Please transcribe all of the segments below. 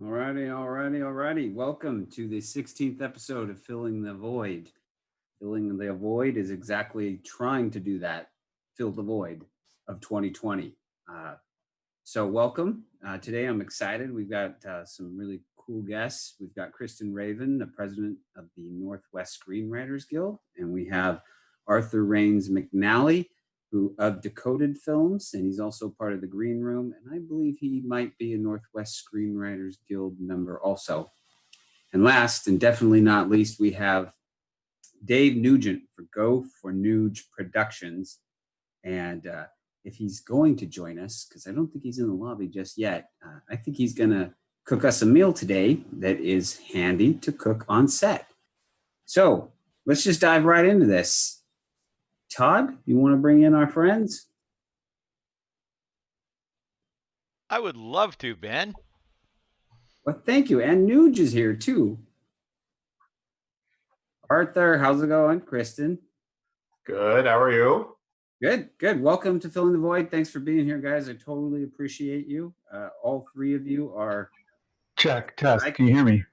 Alrighty. Welcome to the 16th episode of Filling the Void. Filling the Void is exactly trying to do that, fill the void of 2020. So welcome. Today I'm excited. We've got some really cool guests. We've got Kristin Raven, the president of the Northwest Screenwriters Guild, and we have Arthur Raines-McNally, who of Decoded Films, and he's also part of the Green Room, and I believe he might be a Northwest Screenwriters Guild member also. And last, and definitely not least, we have Dave Nugent for Go for Nuge Productions. And if he's going to join us, because I don't think he's in the lobby just yet, I think he's going to cook us a meal today that is handy to cook on set. So let's just dive right into this. Todd, you want to bring in our friends? I would love to, Ben. Well, thank you. And Nuge is here too. Arthur, how's it going? Kristen? Good. How are you? Good. Welcome to Filling the Void. Thanks for being here, guys. I totally appreciate you. All three of you are... Check, test. Can you hear me?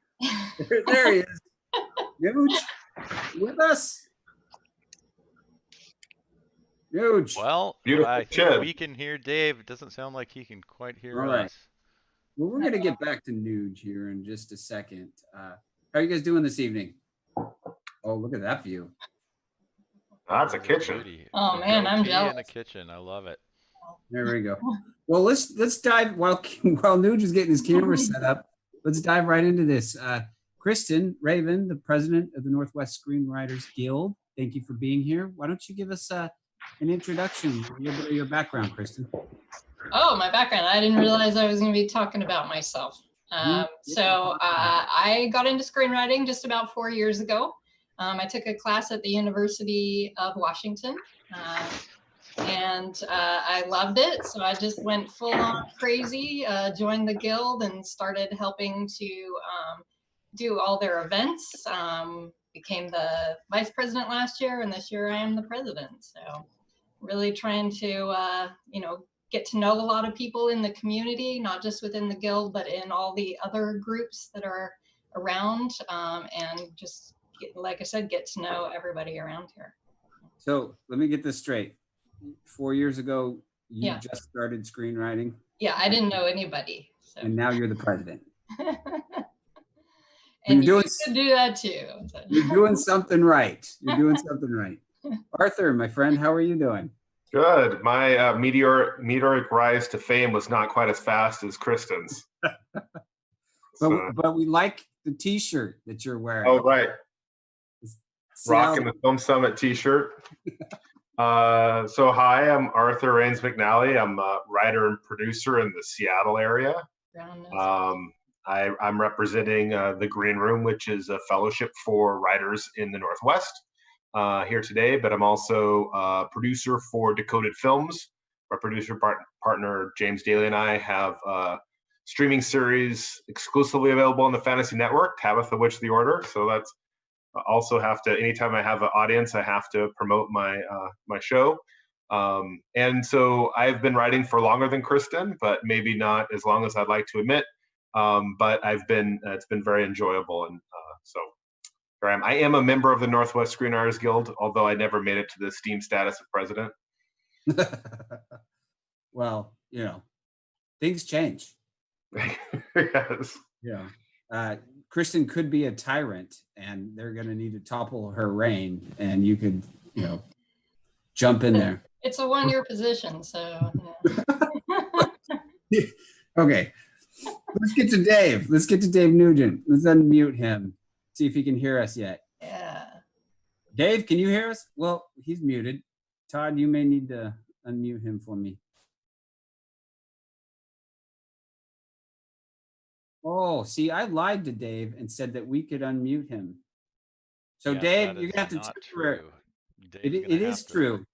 There he is. Nuge, with us? Nuge. Well, I think we can hear Dave. It doesn't sound like he can quite hear us. Well, we're going to get back to Nuge here in just a second. How are you guys doing this evening? Oh, look at that view. That's a kitchen. Oh man, I'm jealous. In the kitchen, I love it. There we go. Well, let's dive while Nuge is getting his camera set up. Let's dive right into this. Kristin Raven, the president of the Northwest Screenwriters Guild. Thank you for being here. Why don't you give us an introduction, your background, Kristin? Oh, my background. I didn't realize I was going to be talking about myself. So I got into screenwriting just about 4 years ago. I took a class at the University of Washington, and I loved it. So I just went full on crazy, joined the guild and started helping to do all their events. Became the vice president last year, and this year I am the president. So really trying to, get to know a lot of people in the community, not just within the guild, but in all the other groups that are around, and just, like I said, get to know everybody around here. So let me get this straight. 4 years ago, you just started screenwriting? Yeah, I didn't know anybody. So. And now you're the president. And you could do that too. You're doing something right. Arthur, my friend, how are you doing? Good. My meteoric rise to fame was not quite as fast as Kristin's. But we like the T-shirt that you're wearing. Oh, right. Rocking the Film Summit T-shirt. So hi, I'm Arthur Raines-McNally. I'm a writer and producer in the Seattle area. I'm representing the Green Room, which is a fellowship for writers in the Northwest here today, but I'm also a producer for Decoded Films. Our producer partner, James Daly, and I have a streaming series exclusively available on the Fantasy Network, Tabitha, Witch the Order. So that's also have to, anytime I have an audience, I have to promote my show. And so I've been writing for longer than Kristin, but maybe not as long as I'd like to admit. But it's been very enjoyable. And so here I am. I am a member of the Northwest Screenwriters Guild, although I never made it to the esteemed status of president. Well, things change. Yes. Yeah. Kristin could be a tyrant, and they're going to need to topple her reign, and you could, jump in there. It's a one-year position, so. Yeah. Okay. Let's get to Dave. Let's get to Dave Nugent. Let's unmute him. See if he can hear us yet. Yeah. Dave, can you hear us? Well, he's muted. Todd, you may need to unmute him for me. Oh, see, I lied to Dave and said that we could unmute him. So, Dave, you're going to have to temporarily. It is true.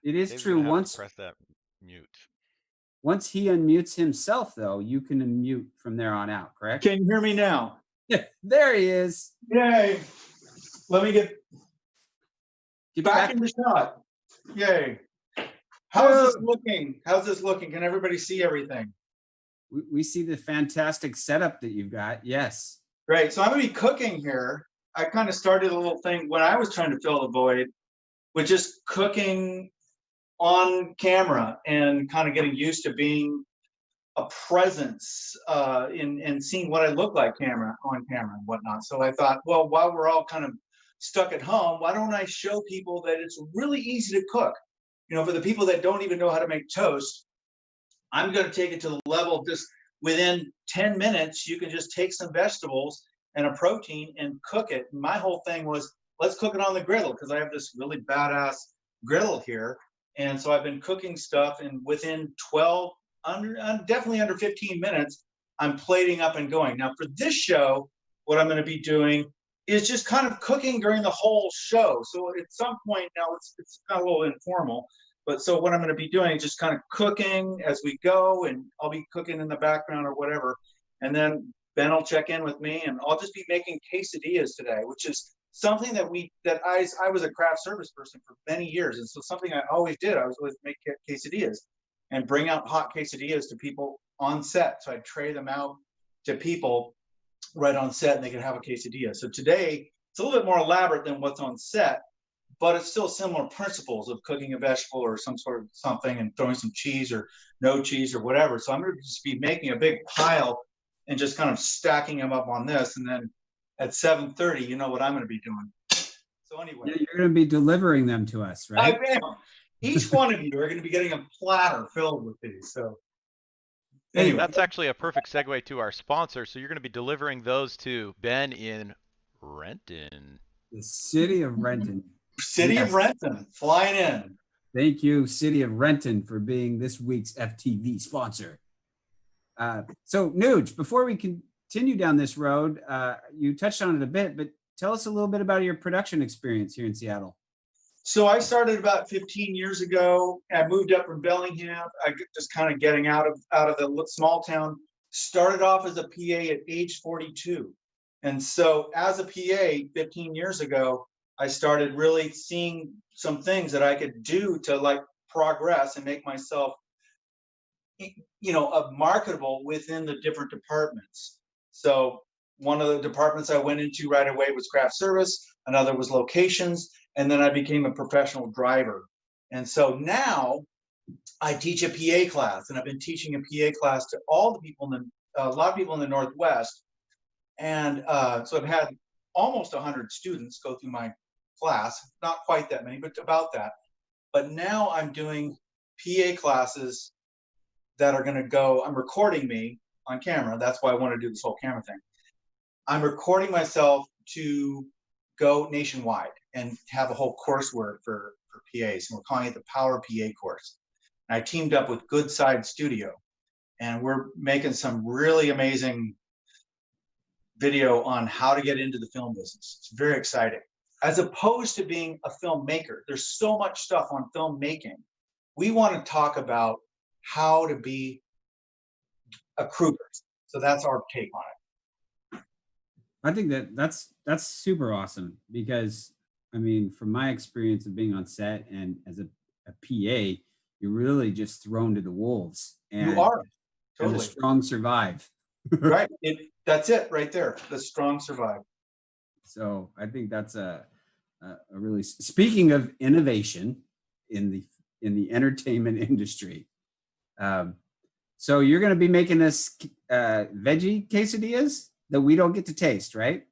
It is true. Once press that mute. Once he unmutes himself, though, you can unmute from there on out, correct? Can you hear me now? Yeah, there he is. Yay. Let me get back in the shot. Yay. How's this looking? Can everybody see everything? We see the fantastic setup that you've got. Yes. Great. So I'm going to be cooking here. I kind of started a little thing when I was trying to fill the void with just cooking on camera and kind of getting used to being a presence in seeing what I look like on camera and whatnot. So I thought, well, while we're all kind of stuck at home, why don't I show people that it's really easy to cook? You know, for the people that don't even know how to make toast, I'm going to take it to the level of just within 10 minutes, you can just take some vegetables and a protein and cook it. And my whole thing was, let's cook it on the griddle, because I have this really badass griddle here. And so I've been cooking stuff, and within definitely under 15 minutes, I'm plating up and going. Now for this show, what I'm going to be doing is just kind of cooking during the whole show. So at some point now, it's kind of a little informal. But so what I'm going to be doing is just kind of cooking as we go, and I'll be cooking in the background or whatever. And then Ben will check in with me, and I'll just be making quesadillas today, which is something that I was a craft service person for many years. And so something I always did, I was always make quesadillas and bring out hot quesadillas to people on set. So I'd tray them out to people right on set, and they could have a quesadilla. So today, it's a little bit more elaborate than what's on set, but it's still similar principles of cooking a vegetable or some sort of something and throwing some cheese or no cheese or whatever. So I'm going to just be making a big pile and just kind of stacking them up on this. And then at 7:30, you know what I'm going to be doing. So anyway. Yeah, you're going to be delivering them to us, right? I am. Each one of you are going to be getting a platter filled with these. So anyway. That's actually a perfect segue to our sponsor. So you're going to be delivering those to Ben in Renton. The city of Renton. City of Renton, flying in. Thank you, City of Renton, for being this week's FTV sponsor. So, Nuge, before we continue down this road, you touched on it a bit, but tell us a little bit about your production experience here in Seattle. So I started about 15 years ago. I moved up from Bellingham. I just kind of getting out of the small town. Started off as a PA at age 42. And so as a PA 15 years ago, I started really seeing some things that I could do to like progress and make myself, you know, marketable within the different departments. So one of the departments I went into right away was craft service. Another was locations. And then I became a professional driver. And so now I teach a PA class, and I've been teaching a PA class to all the people a lot of people in the Northwest. And so I've had almost 100 students go through my class, not quite that many, but about that. But now I'm doing PA classes that are going to go, I'm recording me on camera. That's why I want to do this whole camera thing. I'm recording myself to go nationwide and have a whole coursework for PAs. And we're calling it the Power PA course. And I teamed up with Good Side Studio, and we're making some really amazing video on how to get into the film business. It's very exciting. As opposed to being a filmmaker, there's so much stuff on filmmaking. We want to talk about how to be a crew person. So that's our take on it. I think that's super awesome, because I mean, from my experience of being on set and as a PA, you're really just thrown to the wolves. And, you are. Totally. And the strong survive. Right. That's it right there. The strong survive. So I think that's a really, speaking of innovation in the entertainment industry. So you're going to be making us veggie quesadillas that we don't get to taste, right?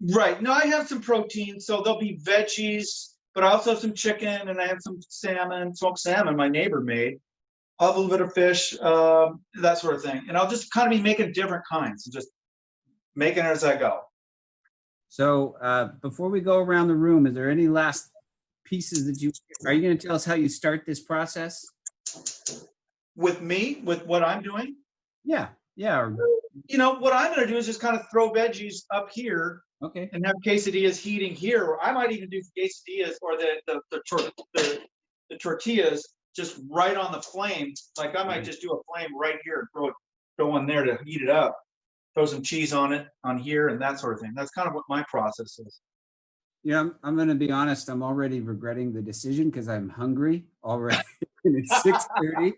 Right. No, I have some protein, so there'll be veggies, but I also have some chicken, and I have some salmon, smoked salmon my neighbor made. I'll have a little bit of fish, that sort of thing. And I'll just kind of be making different kinds and just making it as I go. So before we go around the room, is there any last pieces that are you going to tell us how you start this process? With me, with what I'm doing? Yeah. You know, what I'm going to do is just kind of throw veggies up here. Okay. And have quesadillas heating here. Or I might even do quesadillas or the tortillas just right on the flame. Like I might just do a flame right here and throw one there to heat it up. Throw some cheese on it on here and that sort of thing. That's kind of what my process is. Yeah, I'm going to be honest. I'm already regretting the decision because I'm hungry already. It's 6:30.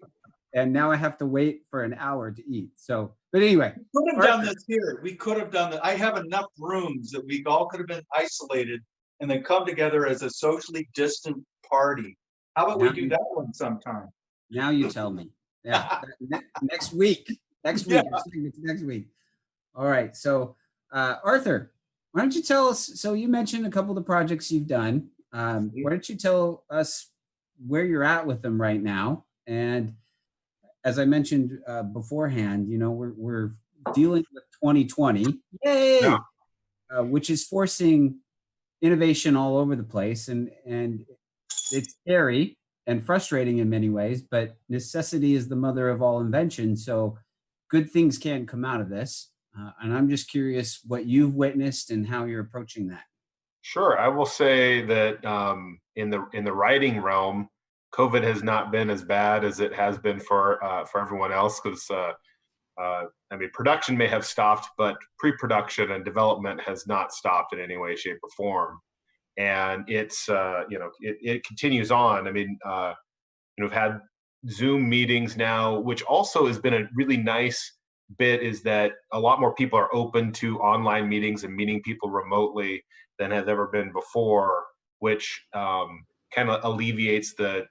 and now I have to wait for an hour to eat. So, but anyway. We could have done this here. We could have done that. I have enough rooms that we all could have been isolated and then come together as a socially distant party. How about we do that one sometime? Now you tell me. Yeah, next week. Next week. Yeah. Next week. All right. So, Arthur, why don't you tell us? So you mentioned a couple of the projects you've done. Why don't you tell us where you're at with them right now? And as I mentioned beforehand, you know, we're dealing with 2020, yay, yeah. Which is forcing innovation all over the place, and it's scary and frustrating in many ways, but necessity is the mother of all invention. So good things can come out of this. And I'm just curious what you've witnessed and how you're approaching that. Sure. I will say that in the writing realm, COVID has not been as bad as it has been for everyone else, because I mean, production may have stopped, but pre-production and development has not stopped in any way, shape, or form. And it's you know, it continues on. I mean, you know, we've had Zoom meetings now, which also has been a really nice bit, is that a lot more people are open to online meetings and meeting people remotely than has ever been before, which kind of alleviates the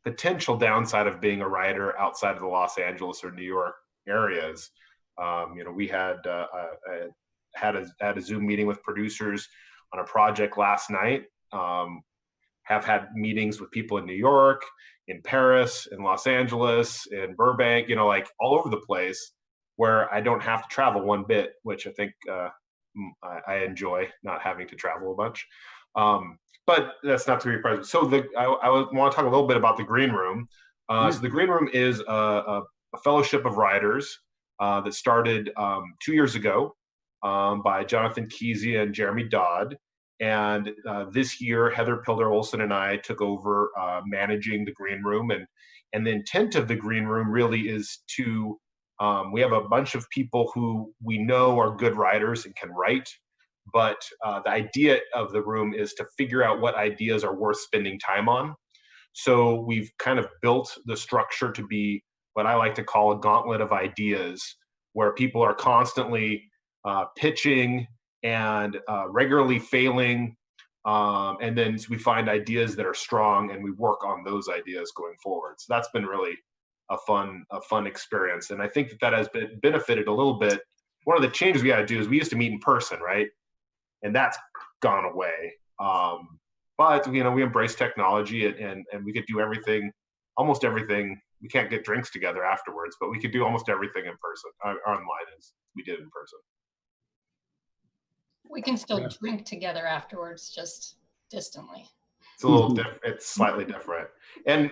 potential downside of being a writer outside of the Los Angeles or New York areas. You know, we had a Zoom meeting with producers on a project last night. Have had meetings with people in New York, in Paris, in Los Angeles, in Burbank, you know, like all over the place, where I don't have to travel one bit, which I think I enjoy, not having to travel a bunch. But that's not to be present. So I want to talk a little bit about the Green Room. So the Green Room is a fellowship of writers that started 2 years ago by Jonathan Kesey and Jeremy Dodd. And this year, Heather Pilder-Olson and I took over managing the Green Room. And the intent of the Green Room really is to, we have a bunch of people who we know are good writers and can write. But the idea of the room is to figure out what ideas are worth spending time on. So we've kind of built the structure to be what I like to call a gauntlet of ideas, where people are constantly pitching and regularly failing. And then we find ideas that are strong and we work on those ideas going forward. So that's been really a fun experience. And I think that has been benefited a little bit. One of the changes we got to do is we used to meet in person, right? And that's gone away. But you know, we embrace technology and we could do everything, almost everything. We can't get drinks together afterwards, but we could do almost everything in person, online as we did in person. We can still drink together afterwards, just distantly. It's a little different. It's slightly different. And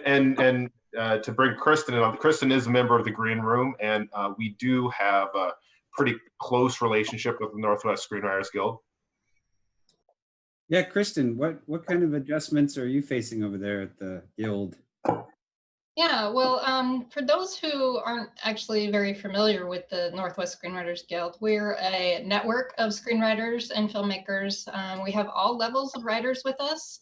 to bring Kristen in, Kristen is a member of the Green Room, and we do have a pretty close relationship with the Northwest Screenwriters Guild. Yeah, Kristen, what kind of adjustments are you facing over there at the Guild? Yeah, well, for those who aren't actually very familiar with the Northwest Screenwriters Guild, we're a network of screenwriters and filmmakers. We have all levels of writers with us.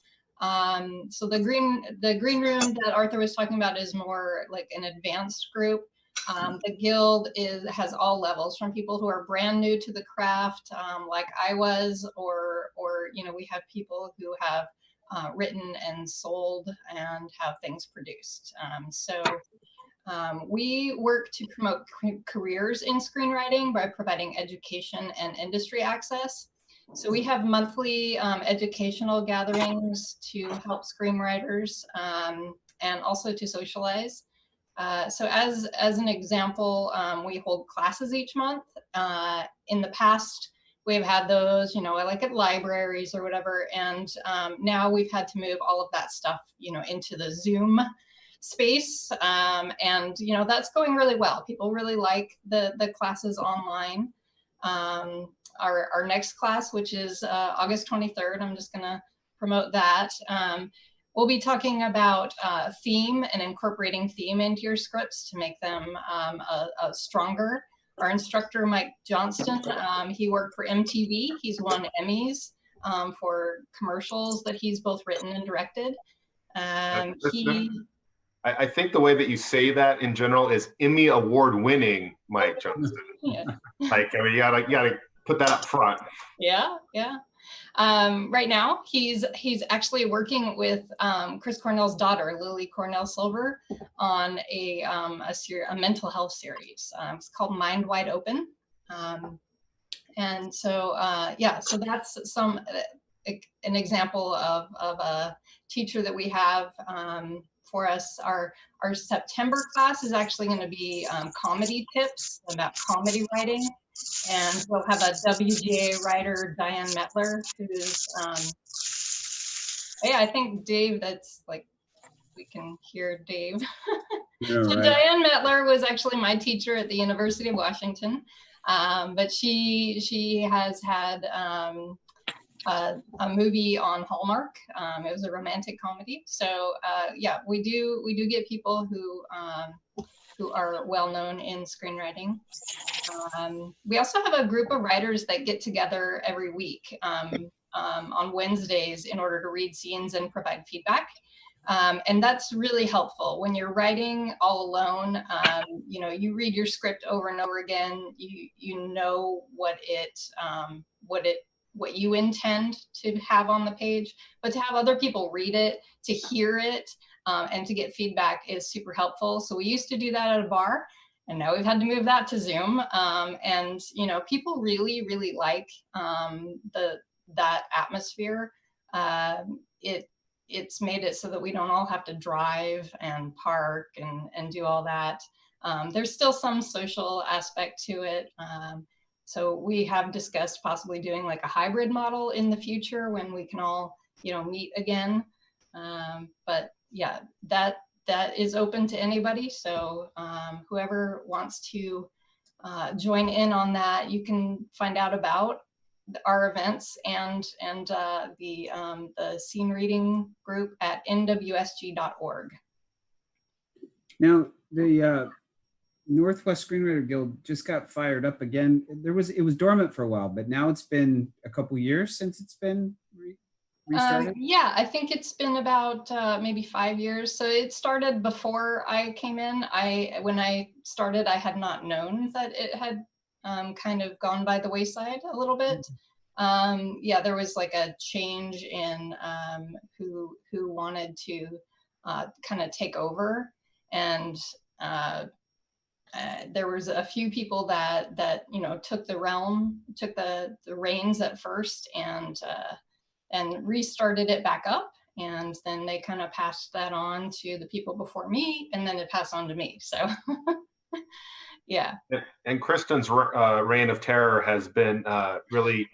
So the green room that Arthur was talking about is more like an advanced group. The Guild has all levels, from people who are brand new to the craft, like I was, or you know, we have people who have written and sold and have things produced. So we work to promote careers in screenwriting by providing education and industry access. So we have monthly educational gatherings to help screenwriters and also to socialize. So as an example, we hold classes each month. In the past, we've had those, you know, like at libraries or whatever. And now we've had to move all of that stuff, you know, into the Zoom space. And, you know, that's going really well. People really like the classes online. Our next class, which is August 23rd, I'm just going to promote that. We'll be talking about theme and incorporating theme into your scripts to make them stronger. Our instructor, Mike Johnston, he worked for MTV. He's won Emmys for commercials that he's both written and directed. I think the way that you say that in general is Emmy award-winning Mike Johnson. Yeah. Like, I mean, you gotta put that up front. Yeah. Right now, he's actually working with Chris Cornell's daughter, Lily Cornell Silver, on a mental health series. It's called Mind Wide Open. And so, so that's an example of a teacher that we have for us. Our September class is actually going to be comedy tips about comedy writing. And we'll have a WGA writer, Diane Metler, who's, I think Dave, that's like, we can hear Dave. Yeah, So right. Diane Metler was actually my teacher at the University of Washington, but she has had a movie on Hallmark. It was a romantic comedy. So we do get people who are well known in screenwriting. We also have a group of writers that get together every week on Wednesdays in order to read scenes and provide feedback. And that's really helpful when you're writing all alone. You read your script over and over again. You know what you intend to have on the page, but to have other people read it, to hear it, and to get feedback is super helpful. So we used to do that at a bar, and now we've had to move that to Zoom. And people really, really like that atmosphere. It's made it so that we don't all have to drive and park and do all that. There's still some social aspect to it. So we have discussed possibly doing like a hybrid model in the future when we can all, meet again. But yeah, that is open to anybody. So whoever wants to join in on that, you can find out about our events and the scene reading group at nwsg.org. Now, the Northwest Screenwriter Guild just got fired up again. It was dormant for a while, but now it's been a couple years since it's been restarted. Yeah, I think it's been about maybe 5 years. So it started before I came in. When I started, I had not known that it had kind of gone by the wayside a little bit. There was like a change in who wanted to kind of take over, and there was a few people that took the reins at first and restarted it back up, and then they kind of passed that on to the people before me, and then it passed on to me. So yeah. And Kristen's reign of terror has been really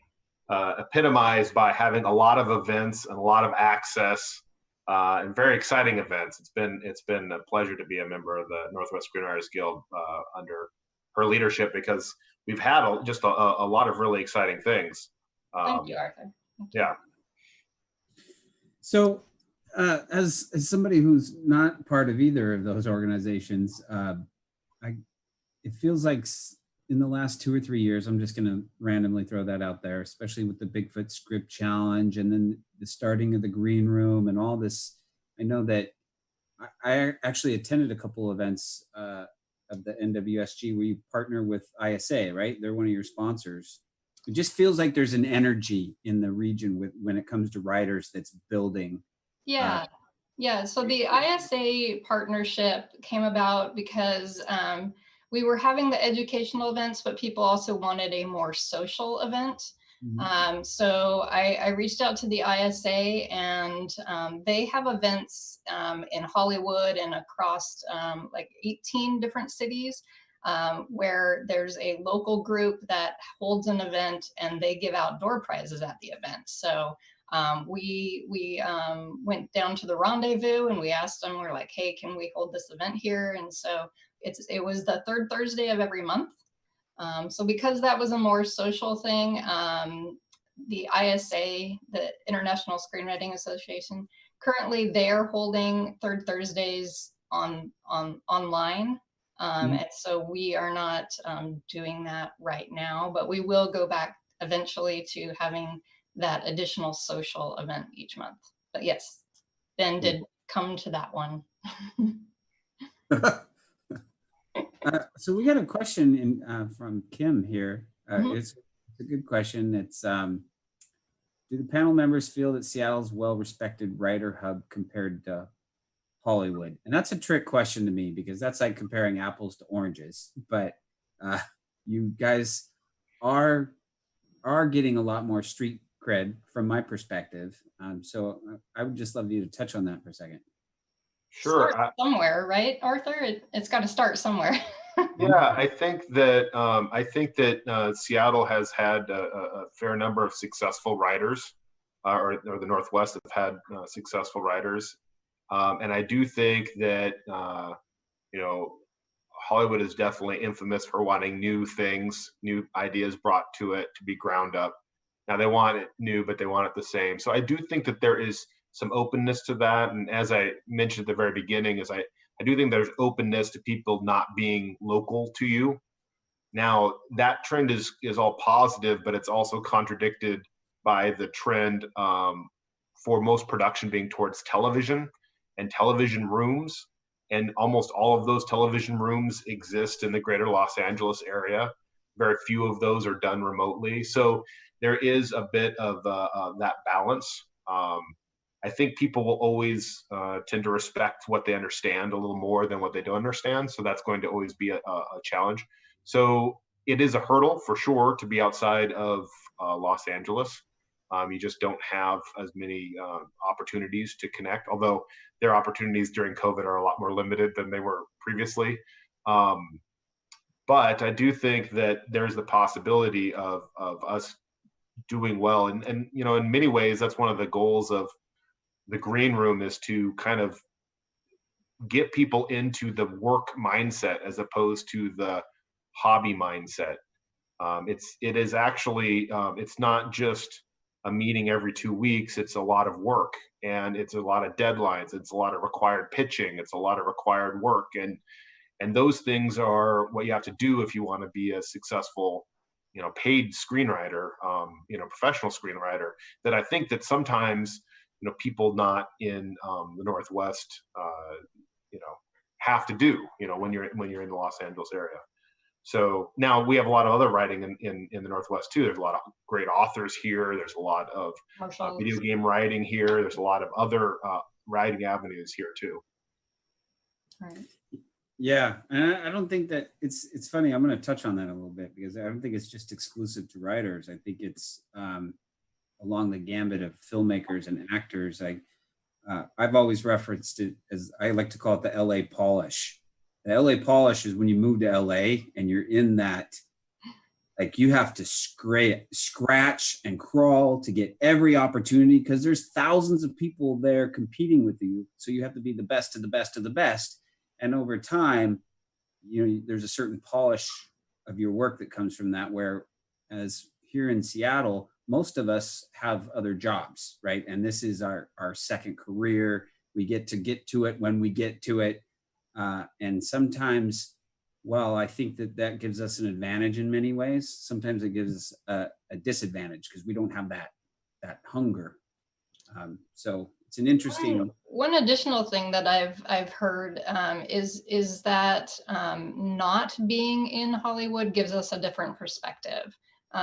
epitomized by having a lot of events and a lot of access and very exciting events. It's been a pleasure to be a member of the Northwest Screenwriters Guild under her leadership, because we've had a lot of really exciting things. Thank you, Arthur. Yeah. So as somebody who's not part of either of those organizations, it feels like in the last 2 or 3 years, I'm just going to randomly throw that out there, especially with the Bigfoot Script Challenge and then the starting of the Green Room and all this. I know that I actually attended a couple events of the NWSG where you partner with ISA, right? They're one of your sponsors. It just feels like there's an energy in the region when it comes to writers that's building. Yeah. So the ISA partnership came about because we were having the educational events, but people also wanted a more social event. Mm-hmm. So I reached out to the ISA, and they have events in Hollywood and across like 18 different cities. Where there's a local group that holds an event and they give out door prizes at the event. So we went down to the Rendezvous and we asked them, we're like, hey, can we hold this event here? And so it was the third Thursday of every month. So because that was a more social thing, the ISA, the International Screenwriting Association, currently they're holding third Thursdays online. And so we are not doing that right now, but we will go back eventually to having that additional social event each month. But yes, Ben did come to that one. So we got a question in from Kim here. Mhm. It's a good question. It's do the panel members feel that Seattle's well-respected writer hub compared to Hollywood? And that's a trick question to me because that's like comparing apples to oranges. But you guys are getting a lot more street cred from my perspective. So I would just love you to touch on that for a second. Sure. Start somewhere, right, Arthur? It's got to start somewhere. Yeah, I think that Seattle has had a fair number of successful writers, or the Northwest have had successful writers, and I do think that Hollywood is definitely infamous for wanting new things, new ideas brought to it to be ground up. Now they want it new, but they want it the same. So I do think that there is some openness to that, and as I mentioned at the very beginning, I do think there's openness to people not being local to you. Now that trend is all positive, but it's also contradicted by the trend for most production being towards television and television rooms. And almost all of those television rooms exist in the greater Los Angeles area. Very few of those are done remotely. So there is a bit of that balance. I think people will always tend to respect what they understand a little more than what they don't understand. So that's going to always be a challenge. So it is a hurdle for sure to be outside of Los Angeles. You just don't have as many opportunities to connect, although their opportunities during COVID are a lot more limited than they were previously. But I do think that there's the possibility of us doing well. And in many ways, that's one of the goals of the green room, is to kind of get people into the work mindset as opposed to the hobby mindset. It is actually, it's not just a meeting every 2 weeks. It's a lot of work, and it's a lot of deadlines. It's a lot of required pitching. It's a lot of required work. And those things are what you have to do if you want to be a successful, paid screenwriter, professional screenwriter, that I think that sometimes, people not in the Northwest, have to do, when you're in the Los Angeles area. So now we have a lot of other writing in the Northwest too. There's a lot of great authors here. There's a lot of video game writing here. There's a lot of other writing avenues here too. Right. Yeah, and I don't think that it's funny. I'm going to touch on that a little bit because I don't think it's just exclusive to writers. I think it's along the gambit of filmmakers and actors. I've always referenced it as, I like to call it the LA polish. The LA polish is when you move to LA and you're in that, like, you have to scratch and crawl to get every opportunity because there's thousands of people there competing with you. So you have to be the best of the best of the best. And over time, there's a certain polish of your work that comes from that, whereas here in Seattle, most of us have other jobs, right? And this is our second career. We get to it when we get to it. And sometimes, I think that gives us an advantage in many ways. Sometimes it gives us a disadvantage because we don't have that hunger. So it's an interesting. One additional thing that I've heard is that not being in Hollywood gives us a different perspective.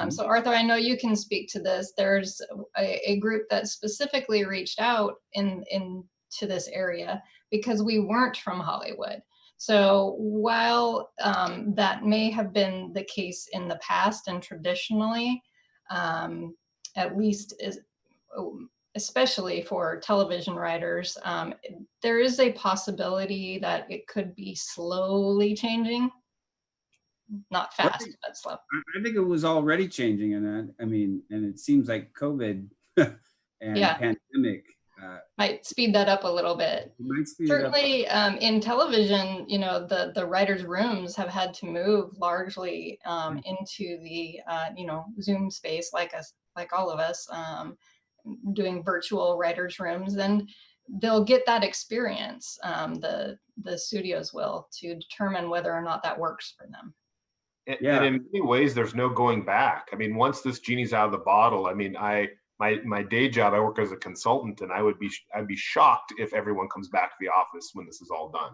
So Arthur, I know you can speak to this. There's a group that specifically reached out into this area because we weren't from Hollywood. So while that may have been the case in the past and traditionally, at least especially for television writers, there is a possibility that it could be slowly changing. Not fast, but slow. I think it was already changing, and and it seems like COVID and pandemic might speed that up a little bit. Certainly, in television, the writers' rooms have had to move largely into the Zoom space, like all of us, doing virtual writers' rooms, and they'll get that experience. The studios will, to determine whether or not that works for them. And in many ways, there's no going back. Once this genie's out of the bottle, my day job, I work as a consultant, and I'd be shocked if everyone comes back to the office when this is all done.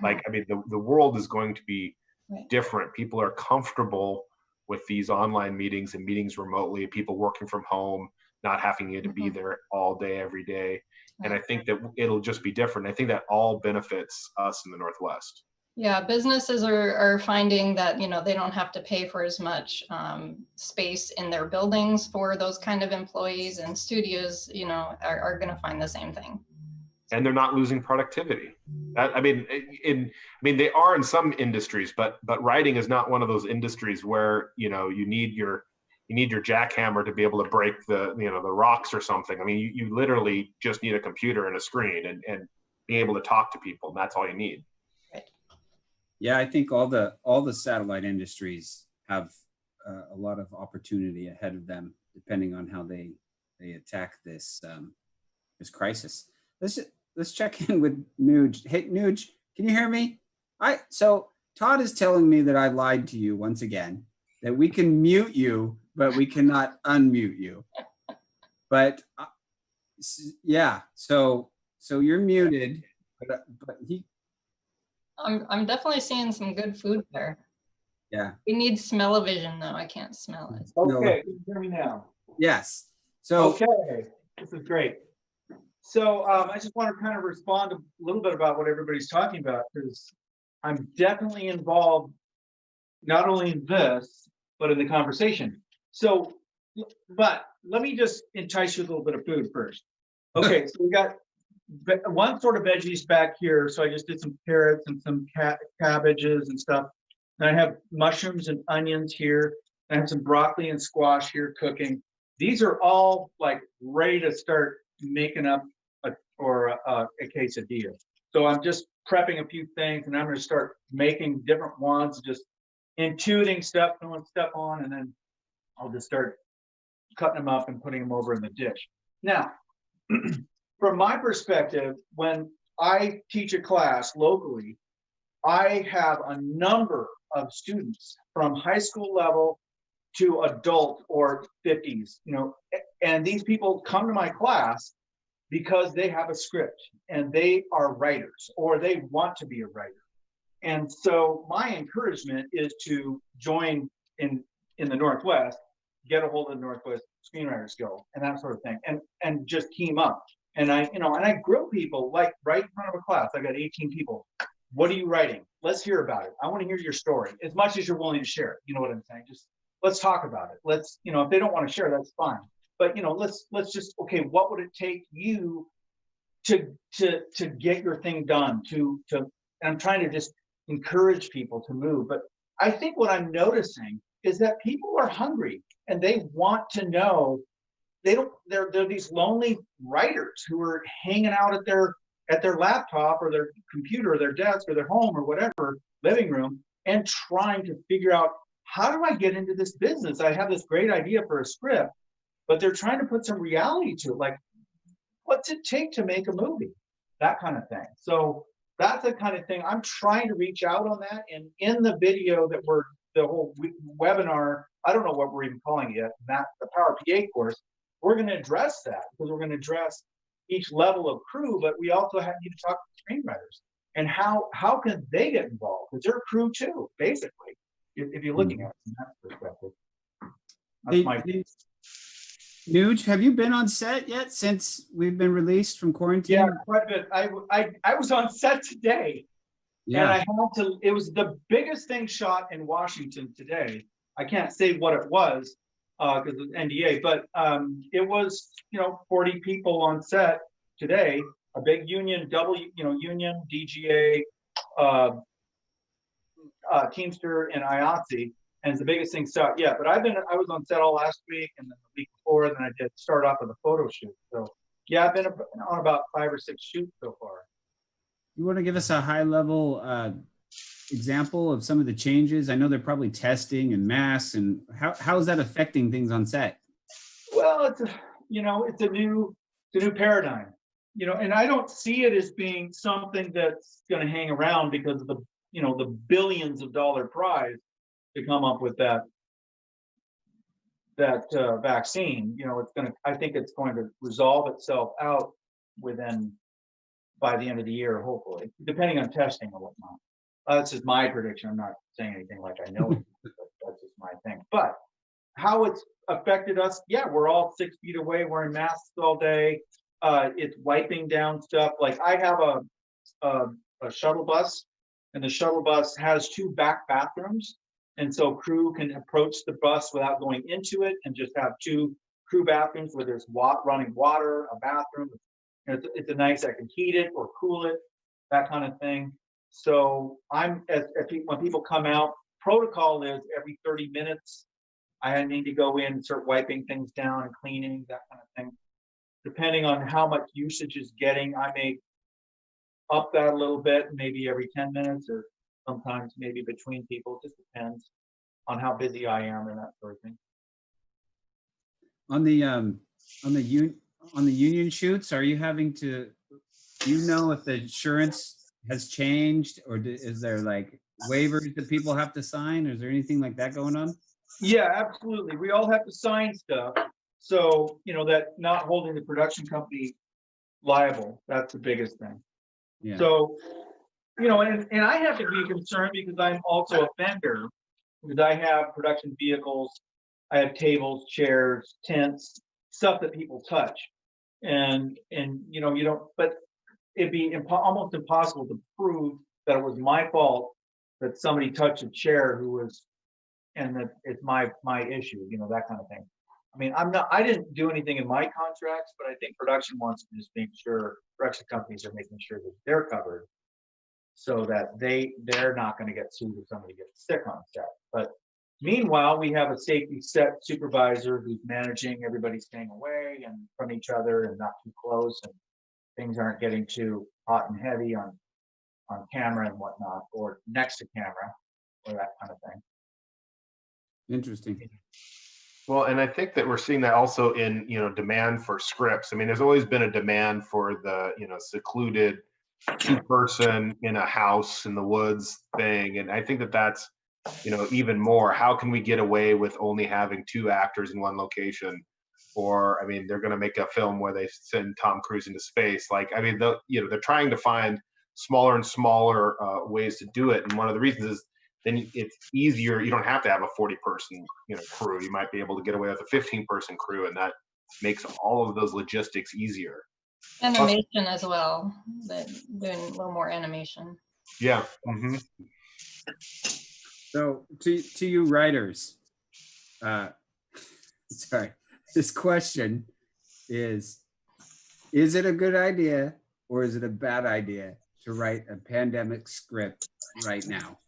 Like, I mean, the world is going to be Right. different. People are comfortable with these online meetings and meetings remotely, people working from home, not having to be there all day, every day. And I think that it'll just be different. I think that all benefits us in the Northwest. Yeah, businesses are finding that, you know, they don't have to pay for as much space in their buildings for those kind of employees, and studios, you know, are going to find the same thing. And they're not losing productivity. I mean, they are in some industries, but writing is not one of those industries where, you know, you need your jackhammer to be able to break the rocks or something. I mean, you literally just need a computer and a screen and being able to talk to people, and that's all you need. Right. Yeah, I think all the satellite industries have a lot of opportunity ahead of them, depending on how they attack this crisis. Let's check in with Nuge. Hey, Nuge, can you hear me? So Todd is telling me that I lied to you once again, that we can mute you, but we cannot unmute you. But yeah, so you're muted, but he. I'm definitely seeing some good food there. Yeah. We need smell-o-vision though. I can't smell it. Okay, can you hear me now? Yes. So okay, this is great. So I just want to kind of respond a little bit about what everybody's talking about, because I'm definitely involved not only in this, but in the conversation. So, but let me just entice you with a little bit of food first. Okay, so we got one sort of veggies back here. So I just did some carrots and some cabbages and stuff. And I have mushrooms and onions here. I have some broccoli and squash here cooking. These are all like ready to start making up a quesadilla. So I'm just prepping a few things, and I'm going to start making different ones, just intuiting stuff, throwing stuff on, and then I'll just start cutting them up and putting them over in the dish. Now, from my perspective, when I teach a class locally, I have a number of students from high school level to adult or 50s, you know, and these people come to my class because they have a script and they are writers or they want to be a writer. And so my encouragement is to join in the Northwest, get a hold of the Northwest Screenwriters Guild and that sort of thing, and just team up. And I grill people like right in front of a class. I got 18 people. What are you writing? Let's hear about it. I want to hear your story as much as you're willing to share it. You know what I'm saying? Just let's talk about it. Let's, you know, if they don't want to share, that's fine. But, you know, let's just, okay, what would it take you to get your thing done? And I'm trying to just encourage people to move. But I think what I'm noticing is that people are hungry and they want to know. They're these lonely writers who are hanging out at their laptop or their computer or their desk or their home or whatever living room and trying to figure out, how do I get into this business? I have this great idea for a script, but they're trying to put some reality to it. Like, what's it take to make a movie? That kind of thing. So that's the kind of thing I'm trying to reach out on that. And in the video that the whole webinar, I don't know what we're even calling it yet, the Power PA course, we're going to address that, because we're going to address each level of crew, but we also need to talk to screenwriters and how can they get involved, because they're crew too, basically, if you're looking at it from that perspective. That's Nuge, have you been on set yet since we've been released from quarantine? Yeah, quite a bit. I was on set today. Yeah. And I had to, it was the biggest thing shot in Washington today. I can't say what it was because of NDA, but it was, 40 people on set today, a big union, union, DGA, Teamster, and IATSE, and it's the biggest thing shot yet. But I was on set all last week and then the week before, and then I did start off with a photo shoot. So yeah, I've been on about 5 or 6 shoots so far. You want to give us a high-level example of some of the changes? I know they're probably testing and masks, and how is that affecting things on set? Well, it's a new paradigm, and I don't see it as being something that's going to hang around because of the billions of dollar prize to come up with that vaccine. I think it's going to resolve itself out within by the end of the year, hopefully, depending on testing or whatnot. That's just my prediction. I'm not saying anything like I know it, but that's just my thing. But how it's affected us, yeah, we're all 6 feet away wearing masks all day. It's wiping down stuff. Like I have a shuttle bus, and the shuttle bus has 2 back bathrooms. And so crew can approach the bus without going into it and just have 2 crew bathrooms where there's running water, a bathroom. It's a nice, I can heat it or cool it, that kind of thing. So when people come out, protocol is every 30 minutes, I need to go in and start wiping things down and cleaning, that kind of thing. Depending on how much usage is getting, I may up that a little bit, maybe every 10 minutes or sometimes maybe between people. It just depends on how busy I am and that sort of thing. On the union shoots, are you having to, do you know if the insurance has changed, or is there like waivers that people have to sign? Is there anything like that going on? Yeah, absolutely. We all have to sign stuff. So, that not holding the production company liable, that's the biggest thing. Yeah. So, and I have to be concerned because I'm also a vendor, because I have production vehicles, I have tables, chairs, tents, stuff that people touch. And you don't, but it'd be almost impossible to prove that it was my fault that somebody touched a chair and that it's my issue, that kind of thing. I mean, I didn't do anything in my contracts, but I think production wants to just make sure, production companies are making sure that they're covered so that they're not going to get sued if somebody gets sick on set. But meanwhile, we have a safety set supervisor who's managing everybody staying away and from each other and not too close, and things aren't getting too hot and heavy on camera and whatnot, or next to camera, or that kind of thing. Interesting. Well, and I think that we're seeing that also in, demand for scripts. I mean, there's always been a demand for the, secluded 2-person in a house in the woods thing. And I think that that's, even more, how can we get away with only having 2 actors in one location? Or, I mean, they're going to make a film where they send Tom Cruise into space. Like, I mean, they're trying to find smaller and smaller ways to do it. And one of the reasons is then it's easier. You don't have to have a 40-person, crew. You might be able to get away with a 15-person crew, and that makes all of those logistics easier. Animation as well, but doing a little more animation. Yeah. Mm-hmm. So to you writers, sorry, this question is it a good idea or is it a bad idea to write a pandemic script right now?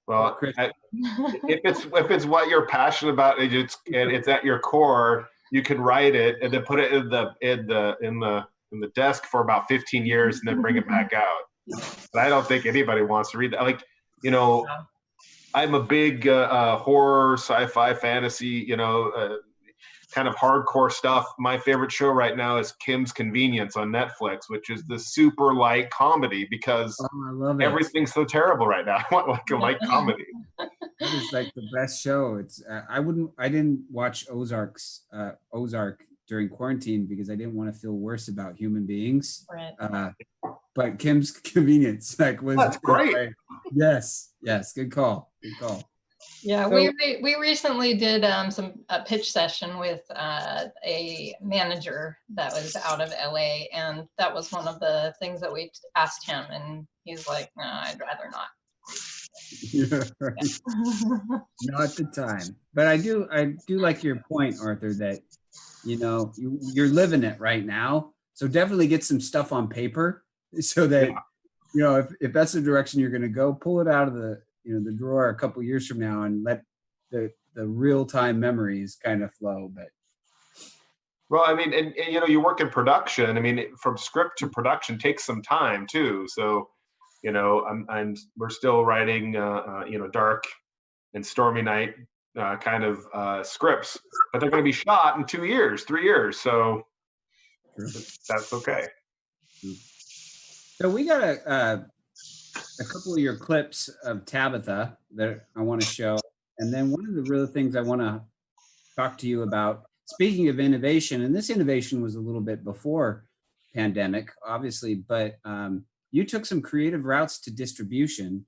Well, if it's what you're passionate about, and it's at your core, you can write it and then put it in the desk for about 15 years and then bring it back out. But I don't think anybody wants to read that. Like, I'm a big horror, sci-fi, fantasy, kind of hardcore stuff. My favorite show right now is Kim's Convenience on Netflix, which is the super light comedy because I love it. Everything's so terrible right now. I want like a light comedy. It is like the best show. It's I didn't watch Ozark during quarantine because I didn't want to feel worse about human beings. Right. But Kim's Convenience was that's great. Yes, good call. Yeah, So, we recently did a pitch session with a manager that was out of LA, and that was one of the things that we asked him, and he's like, "No, I'd rather not." Yeah, right. Not the time. But I do like your point, Arthur, that you're living it right now. So definitely get some stuff on paper so that if that's the direction you're going to go, pull it out of the drawer a couple years from now and let the real-time memories kind of flow. But well, I mean, and you work in production. I mean, from script to production takes some time too. So, we're still writing, dark and stormy night kind of scripts, but they're going to be shot in 2 years, 3 years. So that's okay. So we got a couple of your clips of Tabitha that I want to show. And then one of the real things I want to talk to you about, speaking of innovation, and this innovation was a little bit before pandemic, obviously, but you took some creative routes to distribution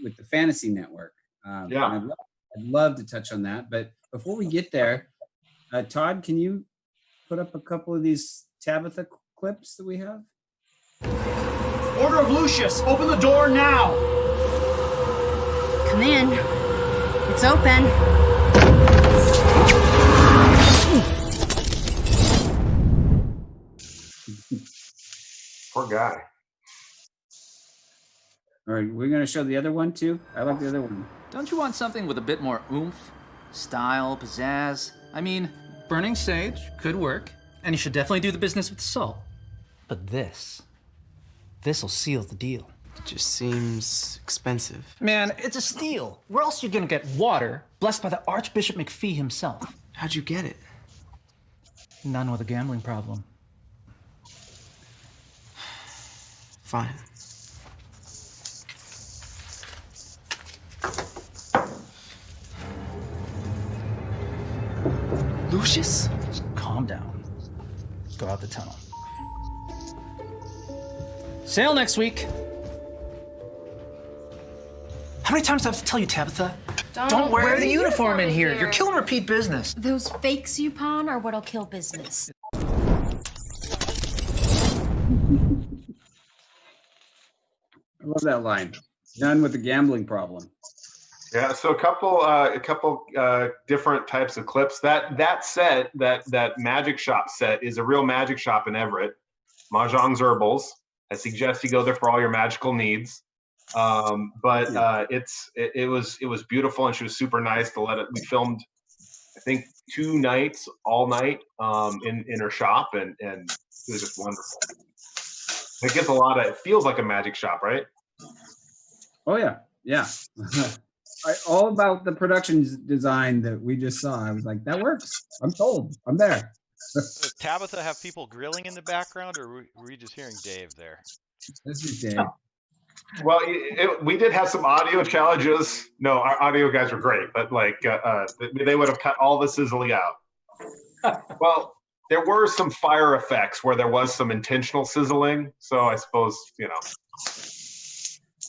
with the Fantasy Network. Yeah. And I'd love to touch on that. But before we get there, Todd, can you put up a couple of these Tabitha clips that we have? Order of Lucius, open the door now! Come in. It's open. Poor guy. All right, we're going to show the other one too. I like the other one. Don't you want something with a bit more oomph? Style, pizzazz? I mean, Burning sage could work, and you should definitely do the business with the salt. But this'll seal the deal. It just seems expensive. Man, it's a steal. Where else are you gonna get water blessed by the Archbishop McPhee himself? How'd you get it? None with a gambling problem. Fine. Lucius? Just calm down. Go out the tunnel. Sail next week. How many times do I have to tell you, Tabitha? Don't wear the uniform in here. You're killing repeat business. Those fakes you pawn are what'll kill business. I love that line. Done with the gambling problem. Yeah, so a couple different types of clips. That set, that magic shop set, is a real magic shop in Everett. Mahjong's Herbals. I suggest you go there for all your magical needs. It was beautiful, and she was super nice to let it. We filmed, I think, 2 nights, all night, in her shop, and it was just wonderful. It gets it feels like a magic shop, right? Oh yeah, yeah. All about the production design that we just saw. I was like, that works. I'm sold. I'm there. Does Tabitha have people grilling in the background, or were we just hearing Dave there? This is Dave. Well, we did have some audio challenges. No, our audio guys were great, but they would have cut all the sizzling out. Well, there were some fire effects where there was some intentional sizzling. So I suppose,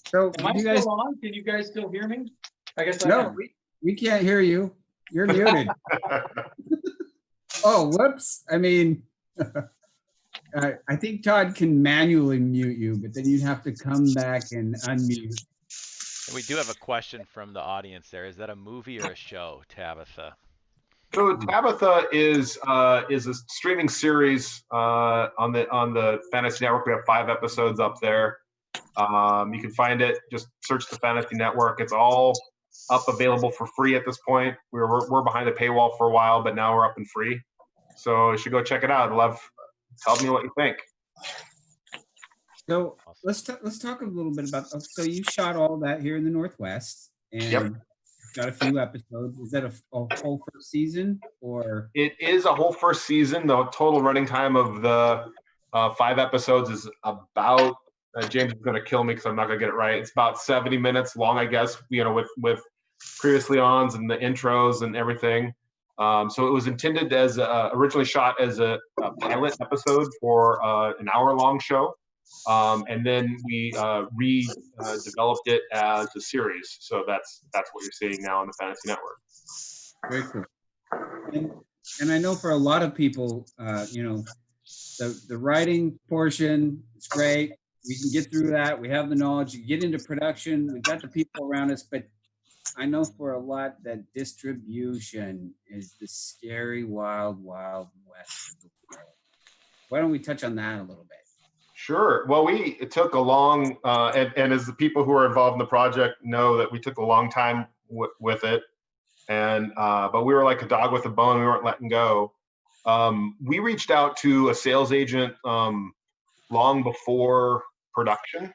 So Am I you guys? still on? Can you guys still hear me? I guess I No, am. we can't hear you. You're muted. Oh, whoops. I mean, I think Todd can manually mute you, but then you'd have to come back and unmute. And we do have a question from the audience there. Is that a movie or a show, Tabitha? So Tabitha is a streaming series on the Fantasy Network. We have 5 episodes up there. You can find it. Just search the Fantasy Network. It's all up available for free at this point. We're behind the paywall for a while, but now we're up and free. So you should go check it out. Tell me what you think. So let's talk a little bit about. So you shot all that here in the Northwest, and got a few episodes. Is that a whole first season, or? It is a whole first season. The total running time of the 5 episodes is about. James is going to kill me because I'm not going to get it right. It's about 70 minutes long, I guess. With previously ons and the intros and everything. So it was intended as originally shot as a pilot episode for an hour-long show, and then we developed it as a series. So that's what you're seeing now on the Fantasy Network. Very cool. And I know for a lot of people, the writing portion is great. We can get through that. We have the knowledge. You get into production. We've got the people around us, but I know for a lot that distribution is the scary, wild, wild west of the world. Why don't we touch on that a little bit? Sure. Well, it took a long, and as the people who are involved in the project know, that we took a long time with it, but we were like a dog with a bone. We weren't letting go. We reached out to a sales agent long before production.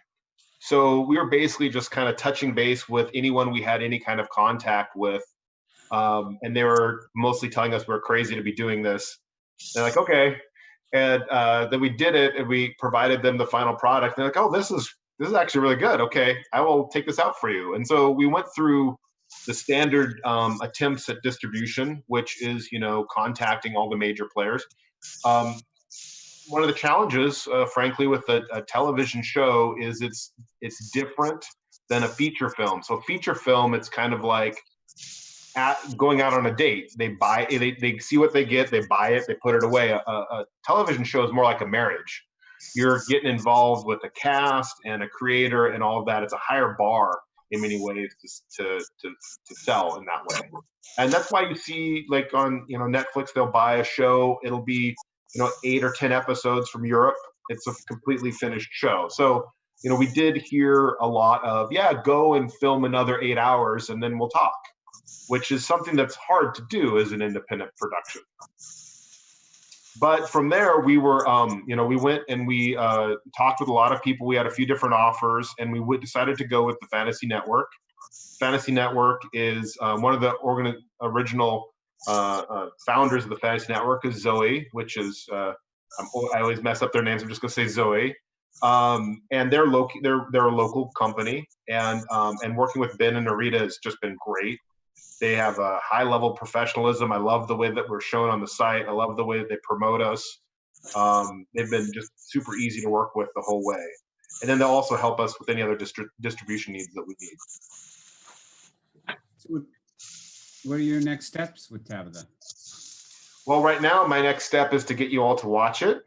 So we were basically just kind of touching base with anyone we had any kind of contact with. And they were mostly telling us we're crazy to be doing this. They're like, okay. And then we did it, and we provided them the final product. They're like, oh, this is actually really good. Okay, I will take this out for you. And so we went through the standard attempts at distribution, which is, contacting all the major players. one of the challenges, frankly, with a television show is it's different than a feature film. So feature film, it's kind of like going out on a date. They buy, they see what they get, they buy it, they put it away. A television show is more like a marriage. You're getting involved with a cast and a creator and all of that. It's a higher bar in many ways to sell in that way. And that's why you see, like, on Netflix, they'll buy a show, it'll be 8 or 10 episodes from Europe. It's a completely finished show. So we did hear a lot of, go and film another 8 hours and then we'll talk, which is something that's hard to do as an independent production. But from there, we were, we went and we talked with a lot of people. We had a few different offers, and we decided to go with the Fantasy Network. Fantasy Network is one of the original founders of the Fantasy Network is Zoe, which is I always mess up their names. I'm just gonna say Zoe. And they're a local company, and working with Ben and Narita has just been great. They have a high level of professionalism. I love the way that we're shown on the site. I love the way that they promote us. They've been just super easy to work with the whole way. And then they'll also help us with any other distribution needs that we need. So what are your next steps with Tabitha? Well, right now, my next step is to get you all to watch it.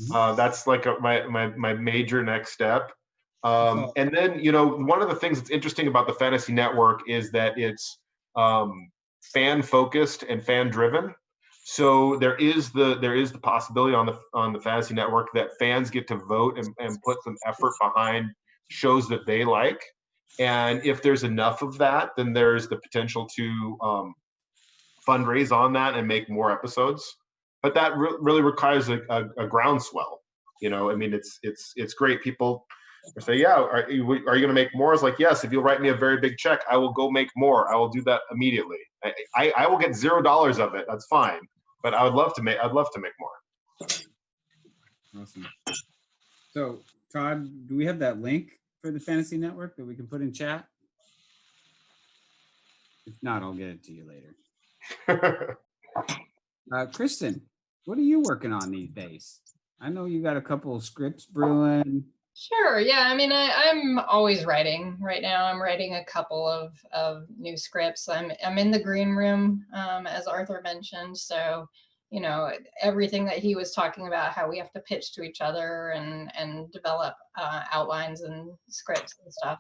That's like my major next step. And then, one of the things that's interesting about the Fantasy Network is that it's fan focused and fan driven. So there is the possibility on the Fantasy Network that fans get to vote and put some effort behind shows that they like. And if there's enough of that, then there's the potential to fundraise on that and make more episodes. But that really requires a groundswell. It's great. People say, are you going to make more? It's like, yes, if you'll write me a very big check, I will go make more. I will do that immediately. I will get $0 of it. That's fine. But I'd love to make more. Awesome. So, Todd, do we have that link for the Fantasy Network that we can put in chat? If not, I'll get it to you later. Kristen, what are you working on these days? I know you got a couple of scripts brewing. Sure. Yeah. I mean, I'm always writing. Right now, I'm writing a couple of new scripts. I'm in the green room, as Arthur mentioned. So, everything that he was talking about, how we have to pitch to each other and develop outlines and scripts and stuff.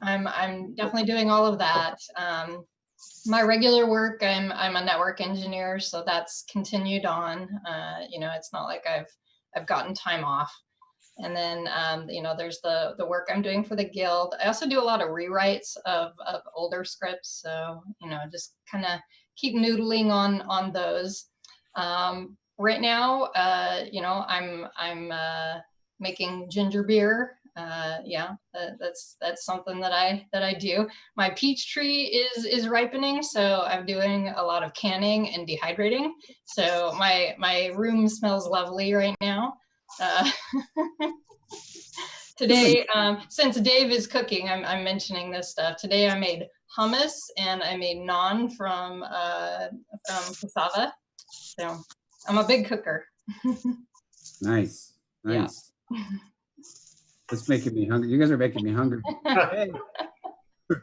I'm definitely doing all of that. My regular work, I'm a network engineer, so that's continued on. It's not like I've gotten time off. And then, there's the work I'm doing for the Guild. I also do a lot of rewrites of older scripts. So, just kind of keep noodling on those. Right now, I'm making ginger beer. That's something that I do. My peach tree is ripening, so I'm doing a lot of canning and dehydrating. So my room smells lovely right now. Today, since Dave is cooking, I'm mentioning this stuff. Today I made hummus and I made naan from cassava. So I'm a big cooker. Nice. Yeah. It's making me hungry. You guys are making me hungry.